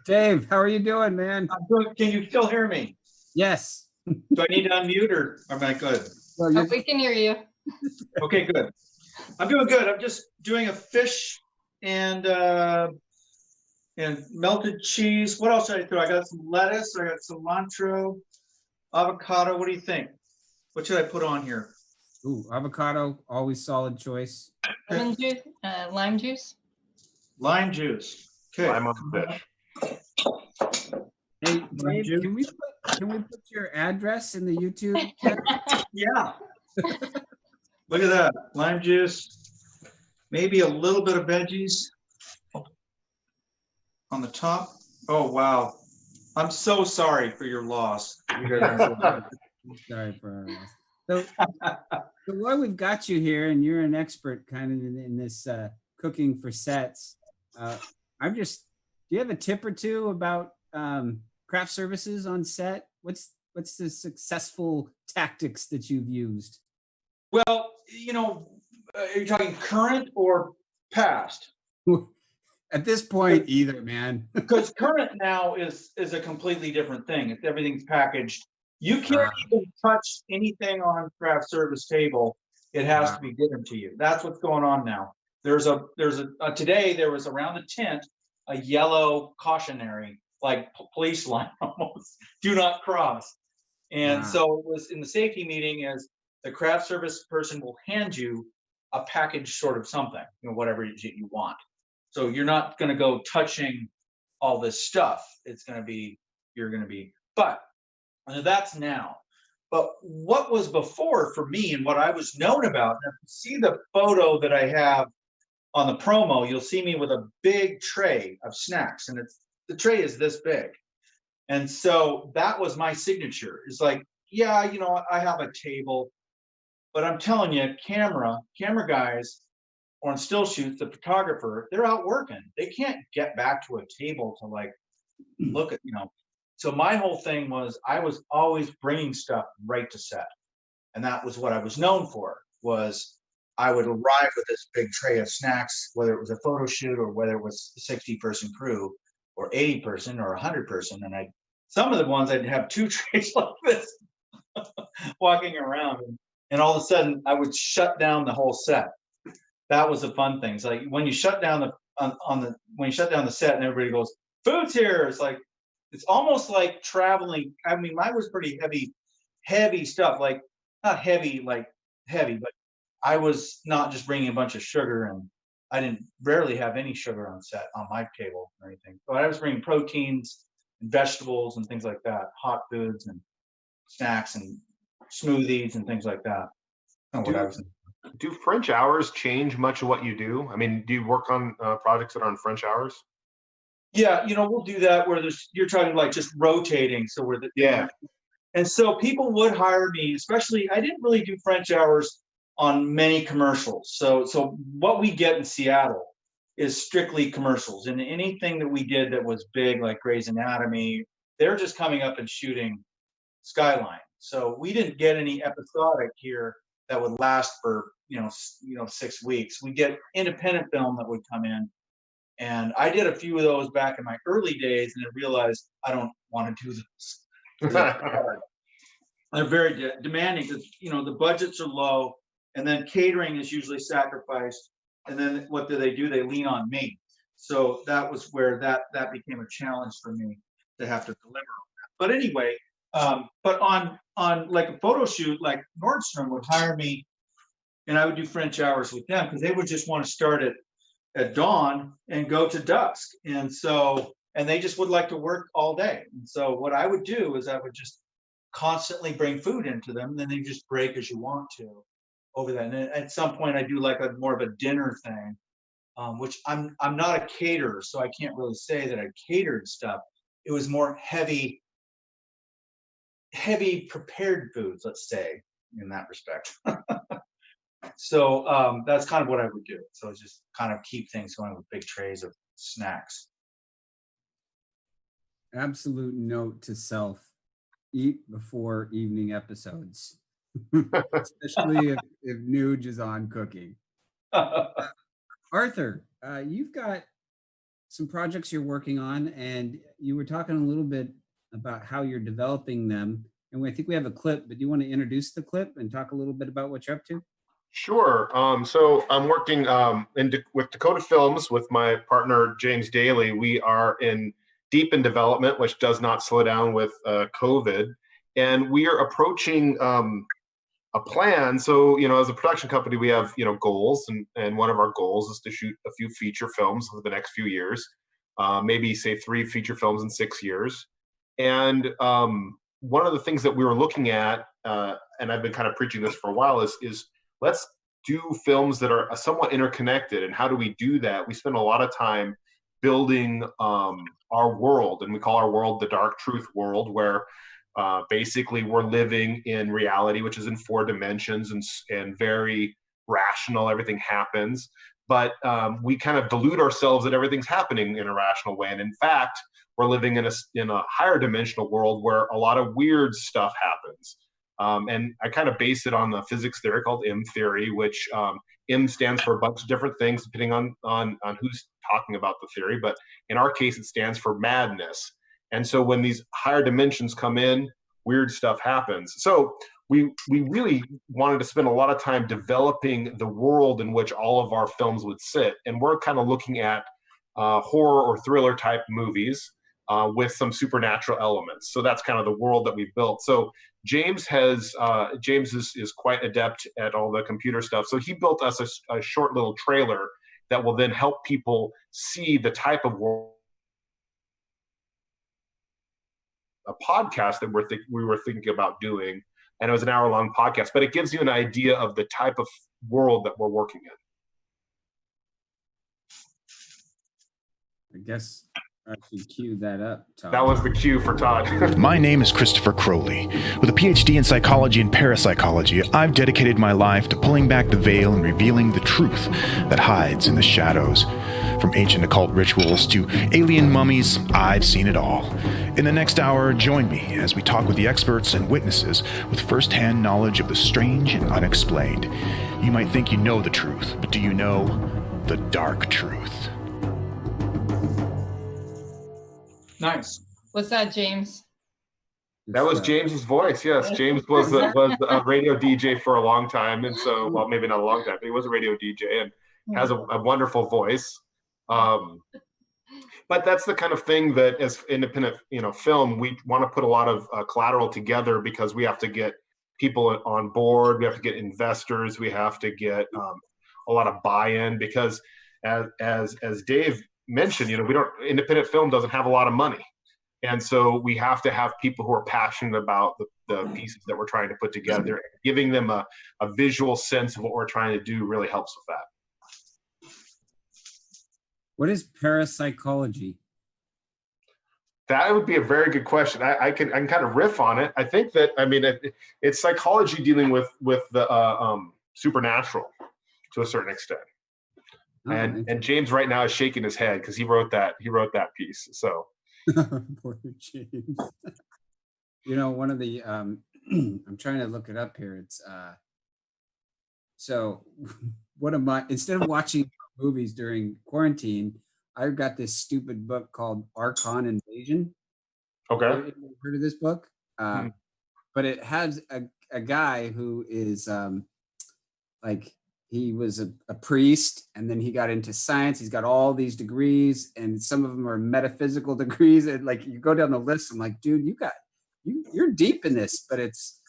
Dave, how are you doing, man? I'm good. Can you still hear me? Yes. Do I need to unmute or am I good? Well, we can hear you. Okay, good. I'm doing good. I'm just doing a fish and melted cheese. What else did I throw? I got some lettuce. I got cilantro, avocado. What do you think? What should I put on here? Ooh, avocado, always solid choice. Lemon juice, lime juice. Lime juice. Okay. I'm on the fish. Hey, Dave, can we put your address in the YouTube chat? Yeah. Look at that. Lime juice. Maybe a little bit of veggies on the top. Oh, wow. I'm so sorry for your loss. You guys are Sorry for our loss. So while we've got you here and you're an expert kind of in this cooking for sets, do you have a tip or two about craft services on set? What's the successful tactics that you've used? Well, Are you talking current or past? At this point, either, man. Because current now is a completely different thing. If everything's packaged, you can't even touch anything on craft service table. It has to be given to you. That's what's going on now. Today there was around the tent a yellow cautionary, like police line almost, do not cross. And so it was in the safety meeting, as the craft service person will hand you a package sort of something, whatever you want. So you're not going to go touching all this stuff. You're going to be, but that's now. But what was before for me and what I was known about, and if you see the photo that I have on the promo, you'll see me with a big tray of snacks, and the tray is this big. And so that was my signature. It's like, yeah, I have a table, but I'm telling you, camera guys, or on still shoots, the photographer, they're out working. They can't get back to a table to like look at, So my whole thing was I was always bringing stuff right to set. And that was what I was known for, was I would arrive with this big tray of snacks, whether it was a photo shoot or whether it was a 60-person crew or 80-person or 100-person. And some of the ones I'd have 2 trays like this walking around. And all of a sudden I would shut down the whole set. That was the fun thing. It's like when you shut down the set and everybody goes, food's here. It's like, it's almost like traveling. I mean, mine was pretty heavy stuff, like not heavy, but I was not just bringing a bunch of sugar, and I didn't rarely have any sugar on set on my table or anything. But I was bringing proteins and vegetables and things like that, hot foods and snacks and smoothies and things like that. Do French hours change much of what you do? I mean, do you work on projects that are on French hours? Yeah, we'll do that where you're talking like just rotating. So and so people would hire me, especially I didn't really do French hours on many commercials. So what we get in Seattle is strictly commercials, and anything that we did that was big, like Grey's Anatomy, they're just coming up and shooting Skyline. So we didn't get any episodic here that would last for 6 weeks. We get independent film that would come in, and I did a few of those back in my early days, and I realized I don't want to do those. They're very demanding because the budgets are low, and then catering is usually sacrificed, and then what do? They lean on me. So that was where that became a challenge for me to have to deliver on that. But anyway, but on like a photo shoot, like Nordstrom would hire me, and I would do French hours with them because they would just want to start at dawn and go to dusk. And they just would like to work all day. And so what I would do is I would just constantly bring food into them, and then they just break as you want to over that. And at some point I do like more of a dinner thing, which I'm not a caterer, so I can't really say that I catered stuff. It was more heavy prepared foods, let's say, in that respect. So that's kind of what I would do. So just kind of keep things going with big trays of snacks. Absolute note to self: eat before evening episodes, especially if Nuge is on cooking. Arthur, you've got some projects you're working on, and you were talking a little bit about how you're developing them. And I think we have a clip, but do you want to introduce the clip and talk a little bit about what you're up to? Sure. So I'm working with Decoded Films with my partner, James Daly. We are deep in development, which does not slow down with COVID. And we are approaching a plan. So, as a production company, we have, goals. And one of our goals is to shoot a few feature films over the next few years, maybe say 3 feature films in 6 years. And one of the things that we were looking at, and I've been kind of preaching this for a while, is let's do films that are somewhat interconnected. And how do we do that? We spend a lot of time building our world, and we call our world the dark truth world, where basically we're living in reality, which is in 4 dimensions and very rational. Everything happens, but we kind of delude ourselves that everything's happening in a rational way. And in fact, we're living in a higher dimensional world where a lot of weird stuff happens. And I kind of base it on the physics theory called M theory, which M stands for a bunch of different things depending on who's talking about the theory. But in our case, it stands for madness. And so when these higher dimensions come in, weird stuff happens. So we really wanted to spend a lot of time developing the world in which all of our films would sit. And we're kind of looking at horror or thriller type movies with some supernatural elements. So that's kind of the world that we built. So James is quite adept at all the computer stuff. So he built us a short little trailer that will then help people see the type of world. A podcast that we were thinking about doing, and it was an hour-long podcast, but it gives you an idea of the type of world that we're working in. I guess I should cue that up, Todd. That was the cue for Todd. My name is Christopher Crowley. With a PhD in psychology and parapsychology, I've dedicated my life to pulling back the veil and revealing the truth that hides in the shadows. From ancient occult rituals to alien mummies, I've seen it all. In the next hour, join me as we talk with the experts and witnesses with first-hand knowledge of the strange and unexplained. You might think you know the truth, but do you know the dark truth? Nice. What's that, James? That was James's voice. Yes, James was a radio DJ for a long time, and so, well, maybe not a long time, but he was a radio DJ and has a wonderful voice. But that's the kind of thing that, as independent, film, we want to put a lot of collateral together because we have to get people on board, we have to get investors, we have to get a lot of buy-in because, as Dave mentioned, independent film doesn't have a lot of money, and so we have to have people who are passionate about the pieces that we're trying to put together. Giving them a visual sense of what we're trying to do really helps with that. What is parapsychology? That would be a very good question. I can kind of riff on it. I think that it's psychology dealing with the supernatural to a certain extent. Oh, and James right now is shaking his head because he wrote that piece. So poor James. One of the I'm trying to look it up here. It's so one of my, instead of watching movies during quarantine, I've got this stupid book called Archon Invasion. Okay. Have you heard of this book? But it has a guy who is he was a priest, and then he got into science. He's got all these degrees, and some of them are metaphysical degrees. And you go down the list, I'm like, dude, you're deep in this, but it's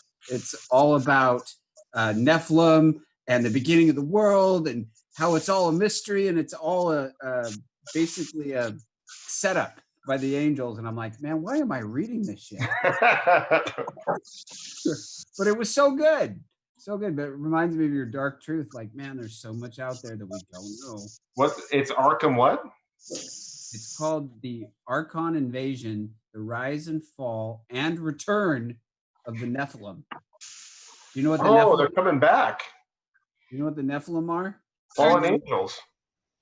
all about Nephilim and the beginning of the world and how it's all a mystery and it's all basically a setup by the angels. And I'm like, man, why am I reading this shit? But it was so good. So good. But it reminds me of your dark truth. Like, man, there's so much out there that we don't know. It's Arkham what? It's called the Archon Invasion, the Rise and Fall and Return of the Nephilim. Do you know what the Nephilim? They're coming back. You know what the Nephilim are? Fallen angels.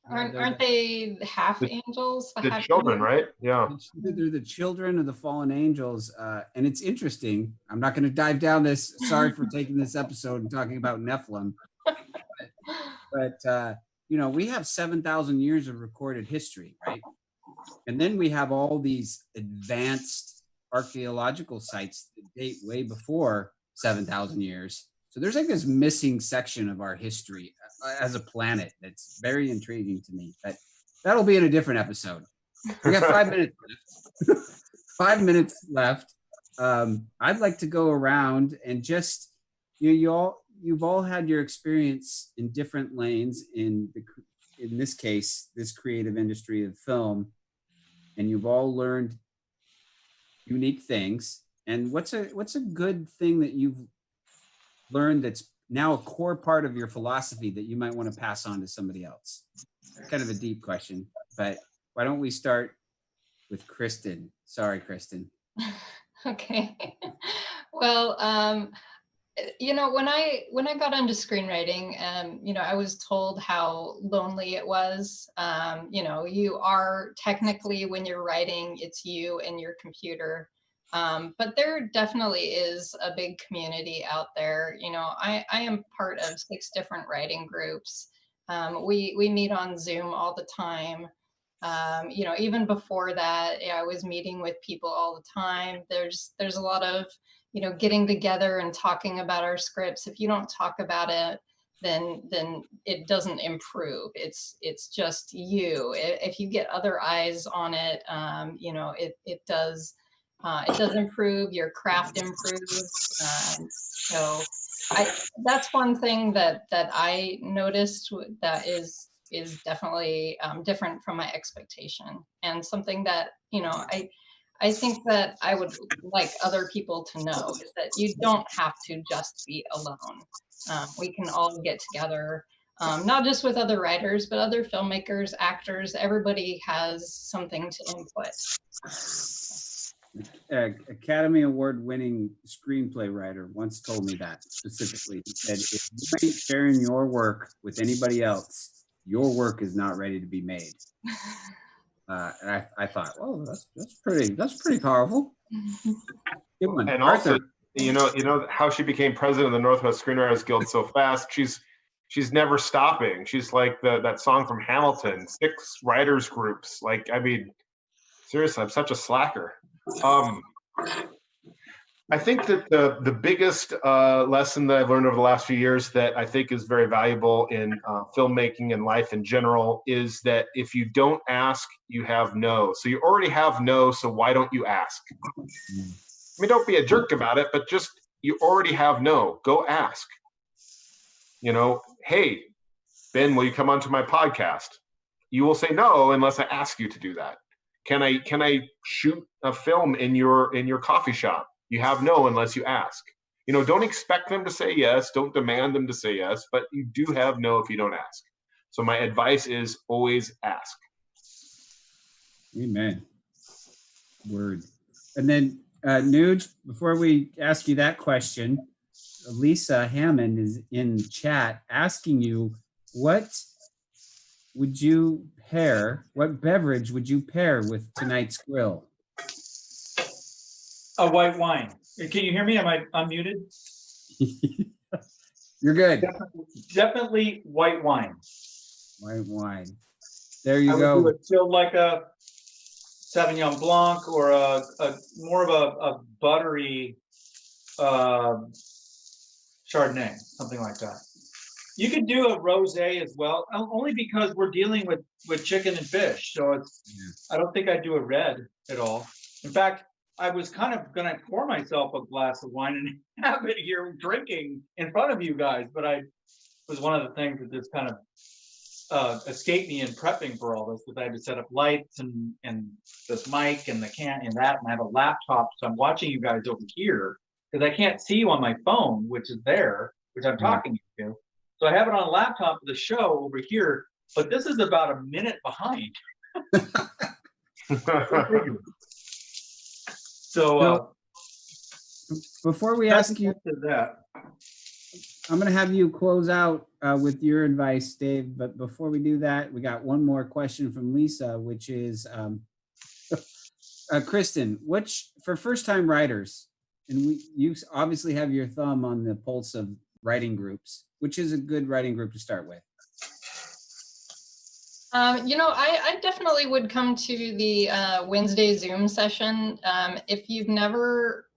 Aren't they half angels? The children, right? Yeah. They're the children of the fallen angels. And it's interesting. I'm not going to dive down this. Sorry for taking this episode and talking about Nephilim. But we have 7,000 years of recorded history, right? And then we have all these advanced archaeological sites that date way before 7,000 years. So there's this missing section of our history as a planet that's very intriguing to me. But that'll be in a different episode. We got 5 minutes left. 5 minutes left. I'd like to go around and just you've all had your experience in different lanes in this case, this creative industry of film, and you've all learned unique things. And what's a good thing that you've learned that's now a core part of your philosophy that you might want to pass on to somebody else? Kind of a deep question, but why don't we start with Kristen? Sorry, Kristen. Okay. Well, when I got into screenwriting, I was told how lonely it was. You are technically, when you're writing, it's you and your computer. But there definitely is a big community out there. I am part of 6 different writing groups. We meet on Zoom all the time. Even before that, I was meeting with people all the time. There's a lot of, getting together and talking about our scripts. If you don't talk about it, then it doesn't improve. It's just you. If you get other eyes on it, it does improve. Your craft improves. So that's one thing that I noticed that is definitely different from my expectation, and something that I think that I would like other people to know is that you don't have to just be alone. We can all get together, not just with other writers, but other filmmakers, actors. Everybody has something to input. Academy Award-winning screenplay writer once told me that specifically. He said, if you ain't sharing your work with anybody else, your work is not ready to be made. And I thought, well, that's pretty powerful. Good one. And Arthur. also, you know how she became president of the Northwest Screenwriters Guild so fast. She's never stopping. She's like that song from Hamilton, 6 writers groups. Like, I mean, seriously, I'm such a slacker. I think that the biggest lesson that I've learned over the last few years that I think is very valuable in filmmaking and life in general is that if you don't ask, you have no. So you already have no, so why don't you ask? I mean, don't be a jerk about it, but just, you already have no. Go ask. Hey, Ben, will you come onto my podcast? You will say no unless I ask you to do that. Can I shoot a film in your coffee shop? You have no unless you ask. Don't expect them to say yes. Don't demand them to say yes, but you do have no if you don't ask. So my advice is always ask. Amen. Word. And then, Nuge, before we ask you that question, Lisa Hammond is in chat asking you, what beverage would you pair with tonight's grill? A white wine. Can you hear me? Am I unmuted? You're good. Definitely white wine. White wine. There you I go. would do it filled like a Sauvignon Blanc or a more of a buttery Chardonnay, something like that. You could do a rosé as well, only because we're dealing with chicken and fish. So I don't think I'd do a red at all. In fact, I was kind of going to pour myself a glass of wine and have it here drinking in front of you guys, but it was one of the things that just kind of escaped me in prepping for all this, because I had to set up lights and this mic and the can and that, and I have a laptop, so I'm watching you guys over here because I can't see you on my phone, which is there, which I'm talking to you. So I have it on a laptop of the show over here, but this is about a minute behind. So before we ask you that, I'm going to have you close out with your advice, Dave. But before we do that, we got one more question from Lisa, which is, Kristen, for first-time writers, and you obviously have your thumb on the pulse of writing groups, which is a good writing group to start with? I definitely would come to the Wednesday Zoom session. If you've never,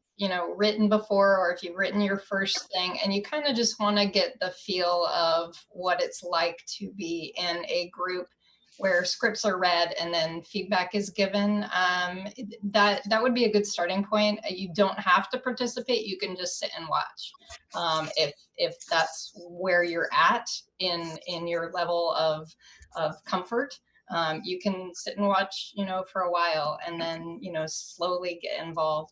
written before, or if you've written your first thing and you kind of just want to get the feel of what it's like to be in a group where scripts are read and then feedback is given, that would be a good starting point. You don't have to participate. You can just sit and watch. If that's where you're at in your level of comfort, you can sit and watch, for a while, and then, slowly get involved.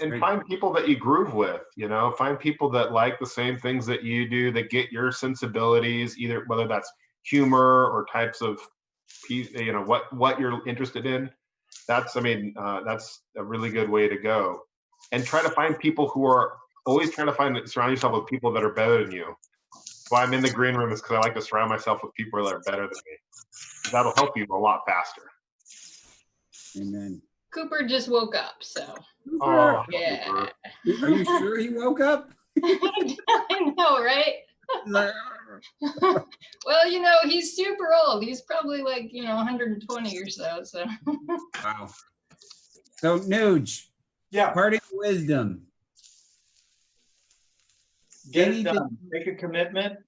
And find people that you groove with, find people that like the same things that you do, that get your sensibilities, either whether that's humor or types of, what you're interested in. That's a really good way to go. And try to find people who are always trying to surround yourself with people that are better than you. Why I'm in the green room is because I like to surround myself with people that are better than me. That'll help you a lot faster. Amen. Cooper just woke up, so Oh, yeah. Cooper. Are you sure he woke up? I know, right? Well, you know, he's super old. He's probably like, 120 or so. So Wow. So Nuge, Yeah, parting wisdom. get it Anything- done. Make a commitment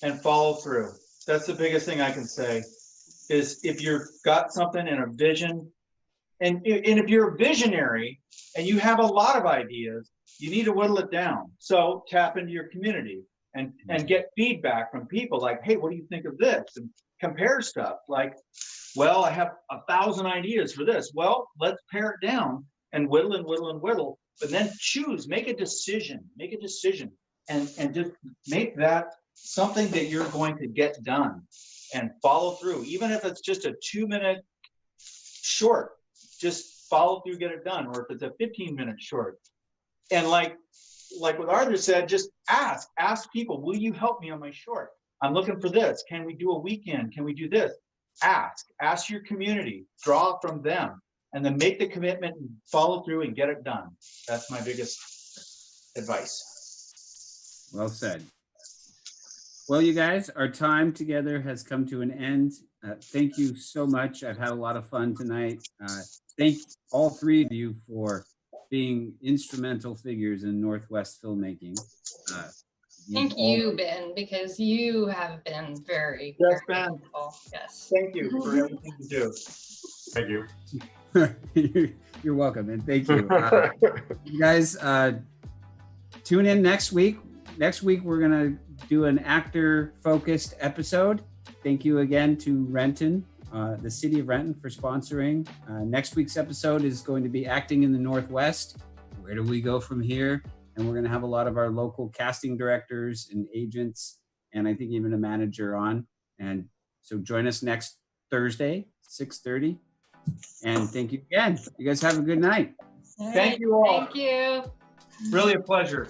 and follow through. That's the biggest thing I can say. Is if you've got something and a vision, and if you're a visionary and you have a lot of ideas, you need to whittle it down. So tap into your community and get feedback from people like, hey, what do you think of this? And compare stuff like, well, I have 1,000 ideas for this. Well, let's pare it down and whittle and whittle and whittle, but then choose, make a decision, and just make that something that you're going to get done and follow through. Even if it's just a 2-minute short, just follow through, get it done. Or if it's a 15-minute short. And like what Arthur said, just ask people, will you help me on my short? I'm looking for this. Can we do a weekend? Can we do this? Ask your community, draw from them, and then make the commitment and follow through and get it done. That's my biggest advice. Well said. Well, you guys, our time together has come to an end. Thank you so much. I've had a lot of fun tonight. Thank all three of you for being instrumental figures in Northwest filmmaking. thank you, Ben, because you have been very, Yes, very Ben. helpful. Yes. Thank you for everything you do. Thank you. You're welcome, and thank you. You guys, tune in next week. Next week, we're going to do an actor-focused episode. Thank you again to Renton, the city of Renton, for sponsoring. Next week's episode is going to be acting in the Northwest. Where do we go from here? And we're going to have a lot of our local casting directors and agents, and I think even a manager on. And so join us next Thursday, 6:30. And thank you again. You guys have a good night. All Thank right, you all. Thank you. Really a pleasure.